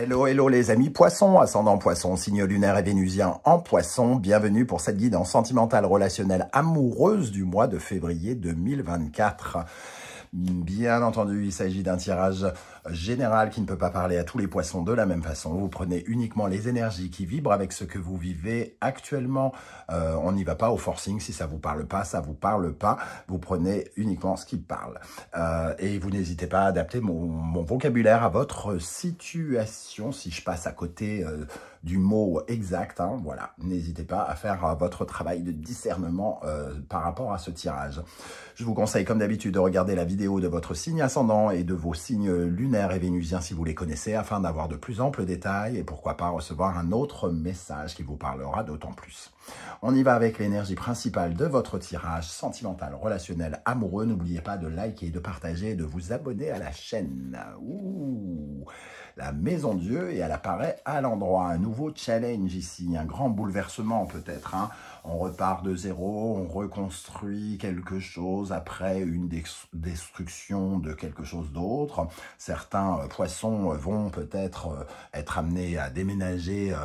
Hello, hello les amis poissons, ascendant poisson, signe lunaire et vénusien en poisson. Bienvenue pour cette guidance sentimentale, relationnelle, amoureuse du mois de février 2024. Bien entendu, il s'agit d'un tirage général qui ne peut pas parler à tous les poissons de la même façon. Vous prenez uniquement les énergies qui vibrent avec ce que vous vivez actuellement. On n'y va pas au forcing. Si ça vous parle pas, ça vous parle pas. Vous prenez uniquement ce qui parle. Et vous n'hésitez pas à adapter mon vocabulaire à votre situation. Si je passe à côté du mot exact, hein, voilà. N'hésitez pas à faire votre travail de discernement par rapport à ce tirage. Je vous conseille, comme d'habitude, de regarder la vidéo de votre signe ascendant et de vos signes lunaires et vénusiens si vous les connaissez, afin d'avoir de plus amples détails et pourquoi pas recevoir un autre message qui vous parlera d'autant plus. On y va avec l'énergie principale de votre tirage sentimental, relationnel, amoureux. N'oubliez pas de liker, de partager et de vous abonner à la chaîne. Ouh, la maison Dieu, et elle apparaît à l'endroit. Un nouveau challenge ici, un grand bouleversement peut-être, hein. On repart de zéro, on reconstruit quelque chose après une destruction de quelque chose d'autre. Certains poissons vont peut-être être amenés à déménager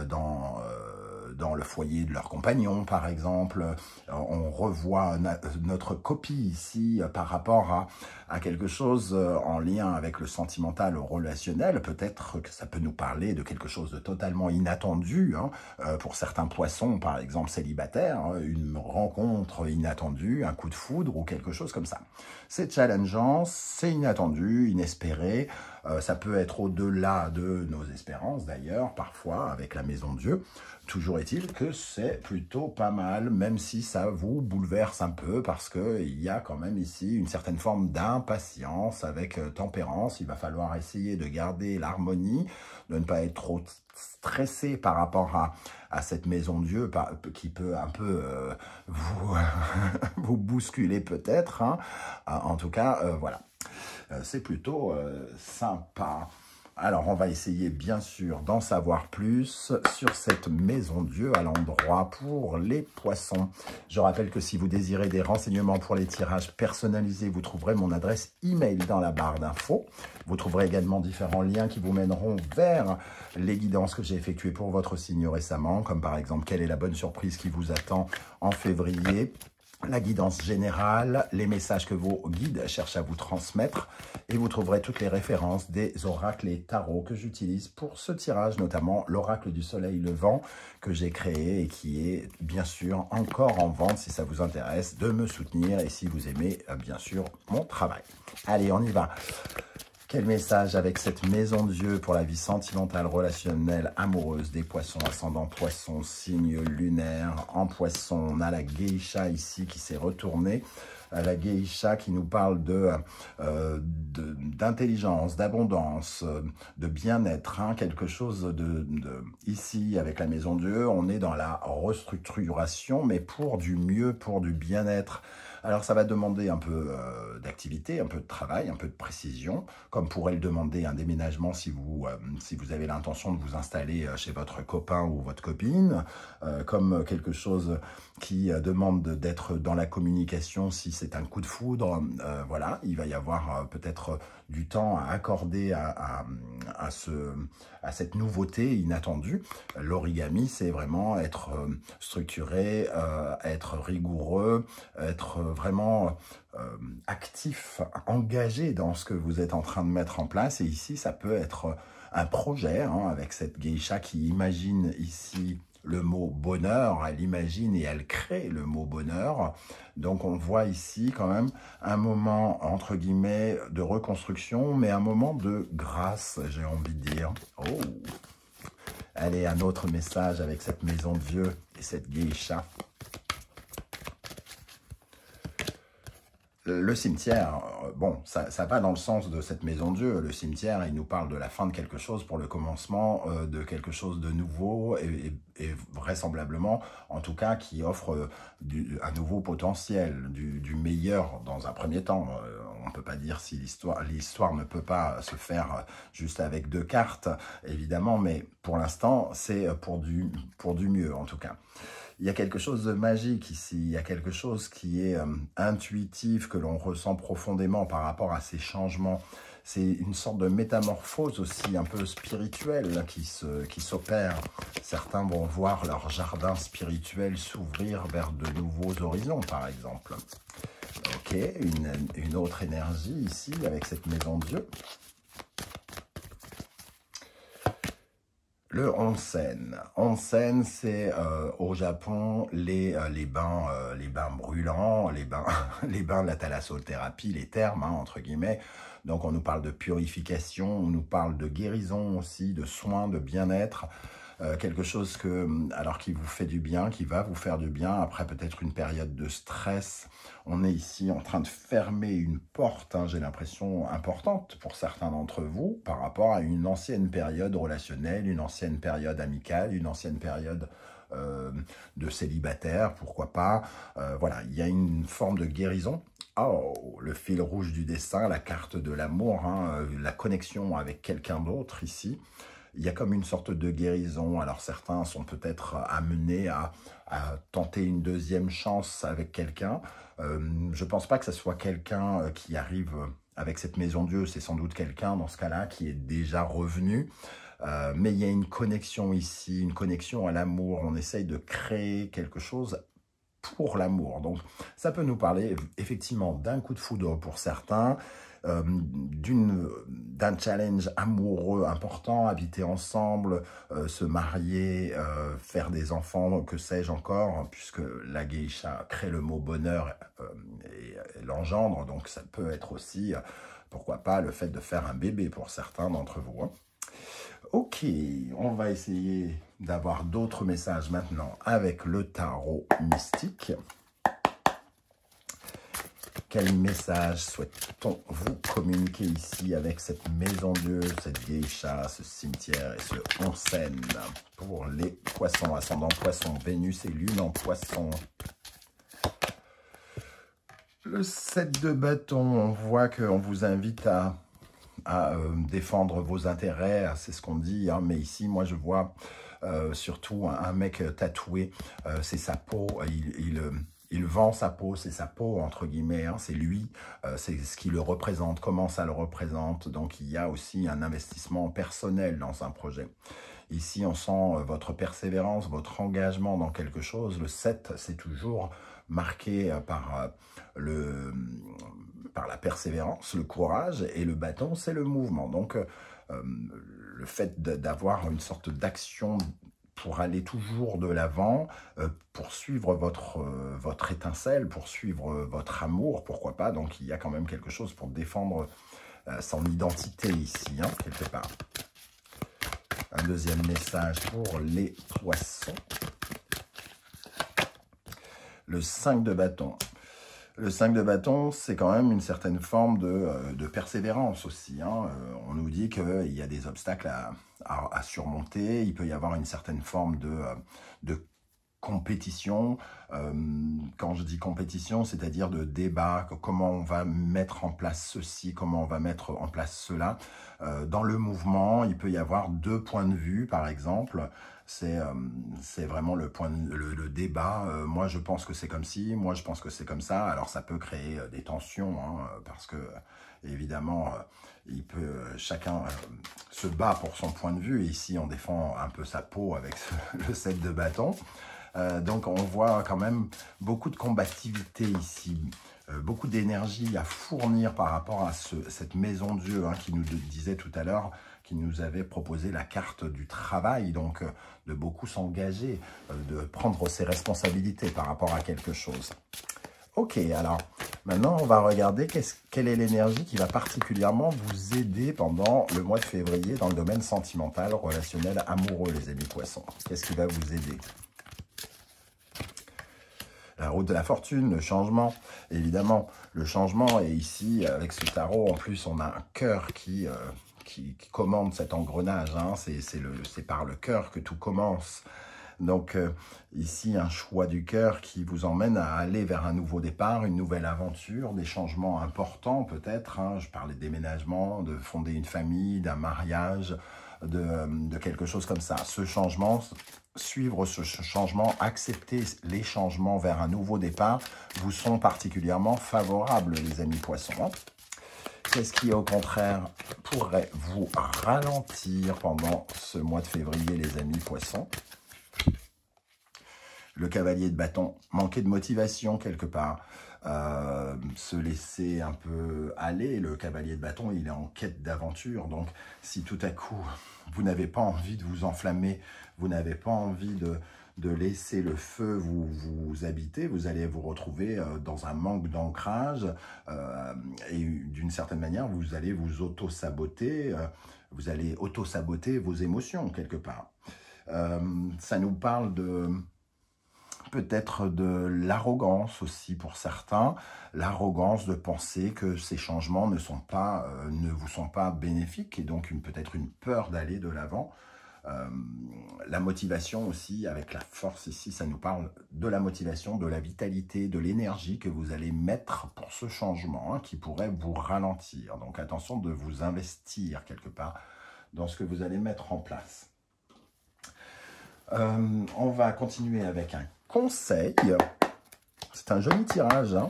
dans le foyer de leur compagnon, par exemple. On revoit notre copie ici par rapport à quelque chose en lien avec le sentimental ou relationnel. Peut-être que ça peut nous parler de quelque chose de totalement inattendu, hein. Pour certains poissons, par exemple célibataires, hein, une rencontre inattendue, un coup de foudre ou quelque chose comme ça. C'est challengeant, c'est inattendu, inespéré. Ça peut être au-delà de nos espérances d'ailleurs, parfois avec la maison Dieu. Toujours est-il que c'est plutôt pas mal, même si ça vous bouleverse un peu, parce qu'il y a quand même ici une certaine forme d'impatience avec tempérance. Il va falloir essayer de garder l'harmonie, de ne pas être trop stressé par rapport à cette maison Dieu qui peut un peu vous bousculer peut-être, hein. En tout cas, voilà. C'est plutôt sympa. Alors, on va essayer, bien sûr, d'en savoir plus sur cette maison Dieu à l'endroit pour les poissons. Je rappelle que si vous désirez des renseignements pour les tirages personnalisés, vous trouverez mon adresse email dans la barre d'infos. Vous trouverez également différents liens qui vous mèneront vers les guidances que j'ai effectuées pour votre signe récemment, comme par exemple, quelle est la bonne surprise qui vous attend en février, la guidance générale, les messages que vos guides cherchent à vous transmettre, et vous trouverez toutes les références des oracles et tarots que j'utilise pour ce tirage, notamment l'oracle du soleil levant que j'ai créé et qui est bien sûr encore en vente si ça vous intéresse de me soutenir et si vous aimez bien sûr mon travail. Allez, on y va. Quel message avec cette maison Dieu pour la vie sentimentale, relationnelle, amoureuse des poissons, ascendant poisson, signe lunaire en poisson. On a la geisha ici qui s'est retournée. La geisha qui nous parle d'intelligence, d'abondance, de bien-être, hein, quelque chose ici avec la maison Dieu. On est dans la restructuration, mais pour du mieux, pour du bien-être. Alors, ça va demander un peu d'activité, un peu de travail, un peu de précision, comme pourrait le demander un déménagement si vous avez l'intention de vous installer chez votre copain ou votre copine, comme quelque chose qui demande d'être dans la communication si c'est un coup de foudre. Voilà, il va y avoir peut-être du temps à accorder à cette nouveauté inattendue. L'origami, c'est vraiment être structuré, être rigoureux, être vraiment actif, engagé dans ce que vous êtes en train de mettre en place. Et ici, ça peut être un projet, hein, avec cette geisha qui imagine ici le mot bonheur, elle imagine et elle crée le mot bonheur. Donc on voit ici quand même un moment entre guillemets de reconstruction, mais un moment de grâce, j'ai envie de dire. Oh, allez, un autre message avec cette maison Dieu et cette geisha. Le cimetière, bon, ça va dans le sens de cette maison Dieu. Le cimetière, il nous parle de la fin de quelque chose pour le commencement de quelque chose de nouveau et vraisemblablement, en tout cas, qui offre un nouveau potentiel, du meilleur dans un premier temps. On ne peut pas dire si l'histoire ne peut pas se faire juste avec 2 cartes, évidemment, mais pour l'instant, c'est pour du mieux, en tout cas. il y a quelque chose de magique ici, il y a quelque chose qui est intuitif, que l'on ressent profondément par rapport à ces changements. C'est une sorte de métamorphose aussi un peu spirituelle qui s'opère. Certains vont voir leur jardin spirituel s'ouvrir vers de nouveaux horizons, par exemple. Ok, une autre énergie ici avec cette maison de Dieu. Le onsen. Onsen, c'est au Japon les bains brûlants, les bains de la thalassothérapie, les termes, hein, entre guillemets. Donc on nous parle de purification, on nous parle de guérison aussi, de soins, de bien-être. Quelque chose qui vous fait du bien, qui va vous faire du bien, après peut-être une période de stress. On est ici en train de fermer une porte, hein, j'ai l'impression, importante pour certains d'entre vous, par rapport à une ancienne période relationnelle, une ancienne période amicale, une ancienne période de célibataire, pourquoi pas. Voilà, il y a une forme de guérison. Oh, le fil rouge du destin, la carte de l'amour, hein, la connexion avec quelqu'un d'autre ici. Il y a comme une sorte de guérison. Alors certains sont peut-être amenés à tenter une deuxième chance avec quelqu'un. Je ne pense pas que ce soit quelqu'un qui arrive avec cette maison Dieu. C'est sans doute quelqu'un dans ce cas-là qui est déjà revenu. Mais il y a une connexion ici, une connexion à l'amour. On essaye de créer quelque chose pour l'amour. Donc ça peut nous parler effectivement d'un coup de foudre pour certains, d'un challenge amoureux important, habiter ensemble, se marier, faire des enfants, que sais-je encore, puisque la geisha crée le mot bonheur et l'engendre, donc ça peut être aussi, pourquoi pas, le fait de faire un bébé pour certains d'entre vous. Hein. Ok, on va essayer d'avoir d'autres messages maintenant avec le tarot mystique. Quel message souhaite-t-on vous communiquer ici avec cette maison Dieu, cette geisha, ce cimetière et ce onsen pour les poissons, ascendant poisson, Vénus et Lune en poisson. Le 7 de bâton, on voit qu'on vous invite à défendre vos intérêts, c'est ce qu'on dit, hein, mais ici, moi, je vois surtout un mec tatoué, c'est sa peau, il vend sa peau, c'est sa peau, entre guillemets, hein, c'est lui, c'est ce qui le représente, comment ça le représente. Donc, il y a aussi un investissement personnel dans un projet. Ici, on sent votre persévérance, votre engagement dans quelque chose. Le 7, c'est toujours marqué par la persévérance, le courage, et le bâton, c'est le mouvement. Donc, le fait d'avoir une sorte d'action pour aller toujours de l'avant, poursuivre votre étincelle, poursuivre votre amour, pourquoi pas. Donc, il y a quand même quelque chose pour défendre son identité ici, hein, quelque part. Un deuxième message pour les poissons. Le 5 de bâton. Le 5 de bâton, c'est quand même une certaine forme de persévérance aussi. Hein. On nous dit qu'il y a des obstacles à surmonter. Il peut y avoir une certaine forme de compétition. Quand je dis compétition, c'est-à-dire de débat, comment on va mettre en place ceci, comment on va mettre en place cela. Dans le mouvement, il peut y avoir deux points de vue, par exemple. C'est vraiment le débat. Moi, je pense que c'est comme ci, moi, je pense que c'est comme ça. Alors, ça peut créer des tensions, hein, parce que, évidemment, chacun se bat pour son point de vue. Et ici, on défend un peu sa peau avec le 7 de bâton. Donc, on voit quand même beaucoup de combativité ici, beaucoup d'énergie à fournir par rapport à cette maison Dieu, hein, qui nous disait tout à l'heure, qui nous avait proposé la carte du travail, donc de beaucoup s'engager, de prendre ses responsabilités par rapport à quelque chose. Ok, alors maintenant on va regarder quelle est l'énergie qui va particulièrement vous aider pendant le mois de février dans le domaine sentimental, relationnel, amoureux, les amis poissons. Qu'est-ce qui va vous aider ? La route de la fortune, le changement, évidemment, le changement. Et ici, avec ce tarot, en plus, on a un cœur qui commande cet engrenage. Hein. C'est par le cœur que tout commence. Donc, ici, un choix du cœur qui vous emmène à aller vers un nouveau départ, une nouvelle aventure, des changements importants peut-être. Hein. Je parlais de déménagement, de fonder une famille, d'un mariage, de quelque chose comme ça. Ce changement, suivre ce changement, accepter les changements vers un nouveau départ, vous sont particulièrement favorables, les amis poissons, hein. Qu'est-ce qui, au contraire, pourrait vous ralentir pendant ce mois de février, les amis poissons? Le cavalier de bâton, manquer de motivation quelque part, se laisser un peu aller. Le cavalier de bâton, il est en quête d'aventure. Donc, si tout à coup, vous n'avez pas envie de vous enflammer, vous n'avez pas envie de laisser le feu vous habiter, vous allez vous retrouver dans un manque d'ancrage et d'une certaine manière, vous allez vous auto-saboter, vous allez auto-saboter vos émotions quelque part. Ça nous parle de peut-être de l'arrogance aussi pour certains, l'arrogance de penser que ces changements ne vous sont pas bénéfiques et donc peut-être une peur d'aller de l'avant. La motivation aussi, avec la force ici, ça nous parle de la motivation, de la vitalité, de l'énergie que vous allez mettre pour ce changement hein, qui pourrait vous ralentir. Donc attention de vous investir quelque part dans ce que vous allez mettre en place. On va continuer avec un conseil. C'est un joli tirage. Hein.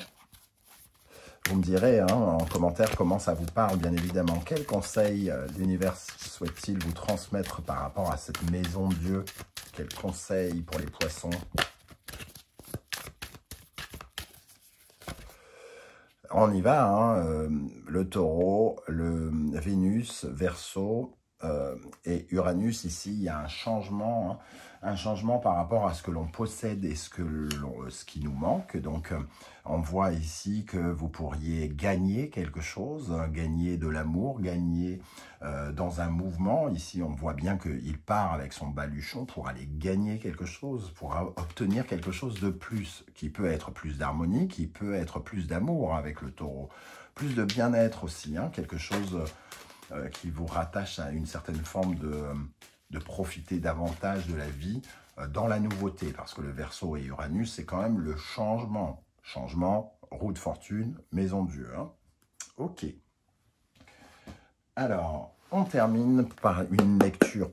Vous me direz hein, en commentaire comment ça vous parle, bien évidemment. Quel conseil l'univers souhaite-t-il vous transmettre par rapport à cette maison Dieu? Quel conseil pour les poissons? On y va, hein, le taureau, le Vénus, Verseau et Uranus. Ici, il y a un changement par rapport à ce que l'on possède et ce qui nous manque. Donc, on voit ici que vous pourriez gagner quelque chose, gagner de l'amour, gagner dans un mouvement. Ici, on voit bien qu'il part avec son baluchon pour aller gagner quelque chose, pour obtenir quelque chose de plus, qui peut être plus d'harmonie, qui peut être plus d'amour avec le taureau, plus de bien-être aussi, hein, quelque chose qui vous rattache à une certaine forme de profiter davantage de la vie dans la nouveauté, parce que le Verseau et Uranus, c'est quand même le changement. Changement, roue de fortune, maison Dieu. Hein. Ok. Alors, on termine par une lecture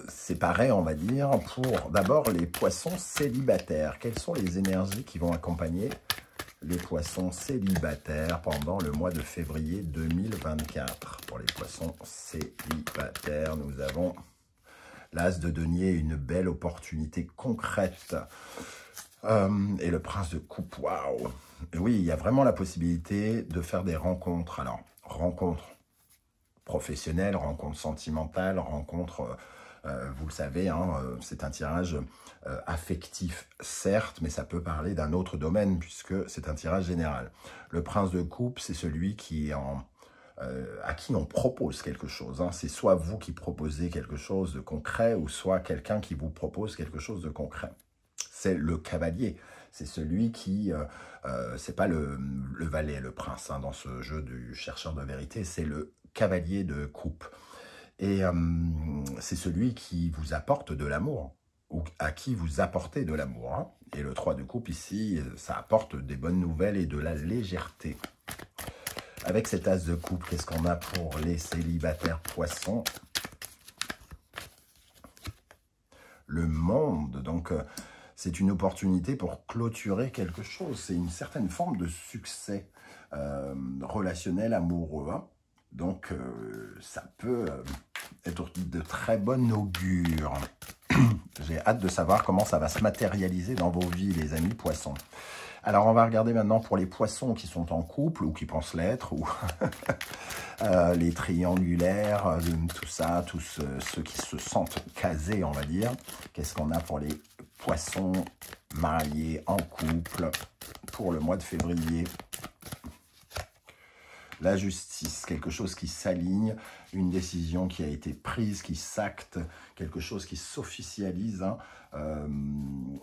séparée, on va dire, pour d'abord les poissons célibataires. Quelles sont les énergies qui vont accompagner les poissons célibataires pendant le mois de février 2024? Pour les poissons célibataires, nous avons l'As de denier, une belle opportunité concrète. Et le prince de coupe, waouh! Oui, il y a vraiment la possibilité de faire des rencontres. Alors, rencontres professionnelles, rencontres sentimentales, rencontres... vous le savez, hein, c'est un tirage affectif, certes, mais ça peut parler d'un autre domaine, puisque c'est un tirage général. Le prince de coupe, c'est celui qui à qui on propose quelque chose. Hein. C'est soit vous qui proposez quelque chose de concret, ou soit quelqu'un qui vous propose quelque chose de concret. C'est le cavalier, c'est celui qui... c'est pas le valet, le prince, hein, dans ce jeu du chercheur de vérité, c'est le cavalier de coupe. Et c'est celui qui vous apporte de l'amour, ou à qui vous apportez de l'amour. Hein. Et le 3 de coupe ici, ça apporte des bonnes nouvelles et de la légèreté. Avec cet as de coupe, qu'est-ce qu'on a pour les célibataires poissons? Le monde, donc c'est une opportunité pour clôturer quelque chose. C'est une certaine forme de succès relationnel, amoureux. Hein. Donc, ça peut être de très bon augure. J'ai hâte de savoir comment ça va se matérialiser dans vos vies, les amis poissons. Alors, on va regarder maintenant pour les poissons qui sont en couple ou qui pensent l'être, ou les triangulaires, tout ça, tous ceux qui se sentent casés, on va dire. Qu'est-ce qu'on a pour les poissons mariés en couple pour le mois de février? La justice, quelque chose qui s'aligne, une décision qui a été prise, qui s'acte, quelque chose qui s'officialise, hein,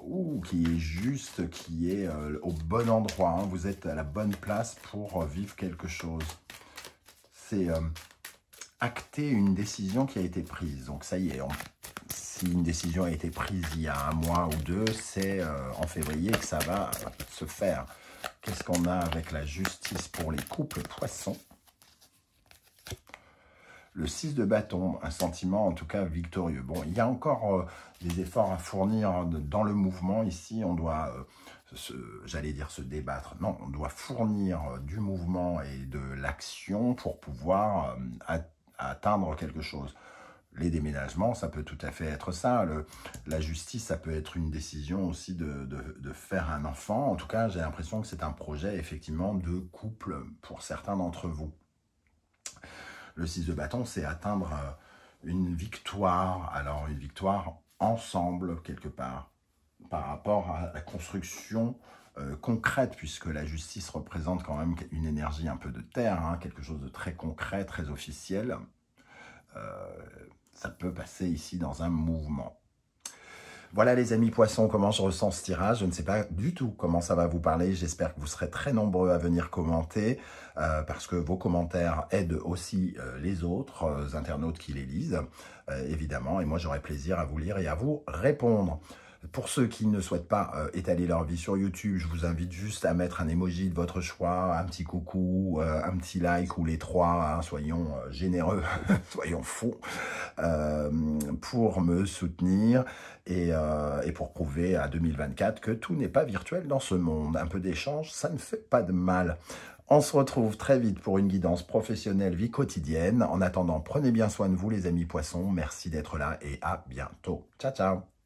ou qui est juste, qui est au bon endroit. Hein, vous êtes à la bonne place pour vivre quelque chose. C'est acter une décision qui a été prise. Donc ça y est, si une décision a été prise il y a un mois ou deux, c'est en février que ça va se faire. Qu'est-ce qu'on a avec la justice pour les couples poissons? Le 6 de bâton, un sentiment en tout cas victorieux. Bon, il y a encore des efforts à fournir dans le mouvement. Ici, on doit, j'allais dire se débattre. Non, on doit fournir du mouvement et de l'action pour pouvoir atteindre quelque chose. Les déménagements, ça peut tout à fait être ça. La justice, ça peut être une décision aussi de faire un enfant. En tout cas, j'ai l'impression que c'est un projet, effectivement, de couple pour certains d'entre vous. Le 6 de bâton, c'est atteindre une victoire. Alors, une victoire ensemble, quelque part, par rapport à la construction concrète, puisque la justice représente quand même une énergie un peu de terre, hein, quelque chose de très concret, très officiel. Ça peut passer ici dans un mouvement. Voilà les amis poissons, comment je ressens ce tirage. Je ne sais pas du tout comment ça va vous parler. J'espère que vous serez très nombreux à venir commenter parce que vos commentaires aident aussi les autres internautes qui les lisent, évidemment. Et moi, j'aurai plaisir à vous lire et à vous répondre. Pour ceux qui ne souhaitent pas étaler leur vie sur YouTube, je vous invite juste à mettre un emoji de votre choix, un petit coucou, un petit like ou les trois, hein, soyons généreux, soyons fous, pour me soutenir et pour prouver à 2024 que tout n'est pas virtuel dans ce monde. Un peu d'échange, ça ne fait pas de mal. On se retrouve très vite pour une guidance professionnelle vie quotidienne. En attendant, prenez bien soin de vous les amis poissons. Merci d'être là et à bientôt. Ciao, ciao.